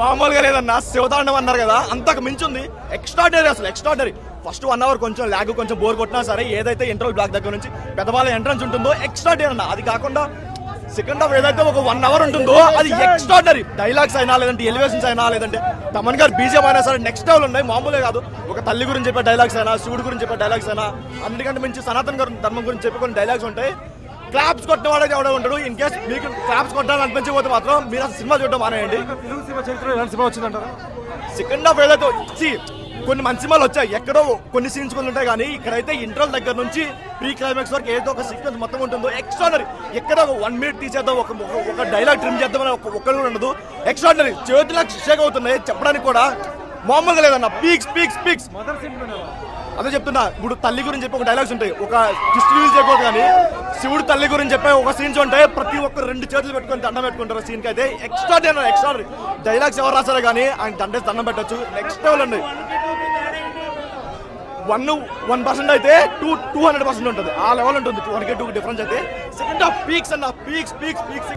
మామూలుగా లేదన్నా, శివతాండం అన్నారు కదా, అంతకు మించింది. ఎక్స్ట్రాడనరీ, అసలు ఎక్స్ట్రాడనరీ. ఫస్ట్ 1 hour కొంచెం లాగ్, కొంచెం బోర్ కొట్టినా సరే, ఏదైతే ఇంటర్వల్ బ్లాక్ దగ్గర నుంచి పెద్దవాళ్ళ ఎంట్రన్స్ ఉంటుందో ఎక్స్ట్రాడనరీ అన్న. అది కాకుండా సెకండ్ హాఫ్ ఏదైతే ఒక 1 hour ఉంటుందో అది ఎక్స్ట్రాడనరీ. డైలాగ్స్ అయినా, లేదంటే ఎలివేషన్స్ అయినా, లేదంటే తమన్ గారు బీజిఎం అయినా సరే నెక్స్ట్ లెవెల్ ఉన్నాయి. మామూలే కాదు. ఒక తల్లి గురించి చెప్పే డైలాగ్స్ అయినా, శివుడి గురించి చెప్పే డైలాగ్స్ అయినా, అందుకంటే మించి సనాతన గారు ధర్మం గురించి చెప్పే కొన్ని డైలాగ్స్ ఉంటాయి. క్లాప్స్ కొట్టిన వాడే ఎవడో ఉంటాడు. ఇన్ కేసు మీకు క్లాప్స్ కొట్టాలనిపించకపోతే మాత్రం మీరు అసలు సినిమా చూడడం మానేయండి. సెకండ్ హాఫ్ ఏదైతే కొన్ని మంచి సినిమాలు వచ్చాయి, ఎక్కడో కొన్ని సీన్స్ కొన్ని ఉంటాయి, కానీ ఇక్కడైతే ఇంటర్వల్ దగ్గర నుంచి ప్రీ క్లైమాక్స్ వరకు ఏదో ఒక సీక్వెన్స్ మొత్తం ఉంటుందో ఎక్స్ట్రాడనరీ. ఎక్కడ ఒక 1 minute తీసేద్దాం, ఒక డైలాగ్ ట్రిమ్ చేద్దామని ఒక్కరు కూడా ఉండదు. ఎక్స్ట్రాడనరీ. చేతులకు షేక్ అవుతున్నాయి చెప్పడానికి కూడా మామూలుగా లేదన్న. Peaks peaks peaks. అదే చెప్తున్నా. ఇప్పుడు తల్లి గురించి చెప్పి ఒక డైలాగ్స్ ఉంటాయి, ఒక ట్విస్ట్ రివీల్ చేయకూడదు, కానీ శివుడు తల్లి గురించి చెప్పే ఒక సీన్స్ ఉంటాయి, ప్రతి ఒక్కరు 2 చేతులు పెట్టుకొని దండం పెట్టుకుంటారు. సీన్కి అయితే ఎక్స్ట్రాడనరీ. ఎక్స్ట్రాడనరీ డైలాగ్స్ ఎవరు రాశారో కానీ ఆయన దండేసి దండం పెట్టచ్చు. నెక్స్ట్ లెవెల్ అండి. 1% అయితే 200% ఉంటుంది. ఆ లెవెల్ ఉంటుంది. 1 2 డిఫరెన్స్ అయితే. సెకండ్ హాఫ్ పీక్స్ అన్న. Peaks peaks peaks.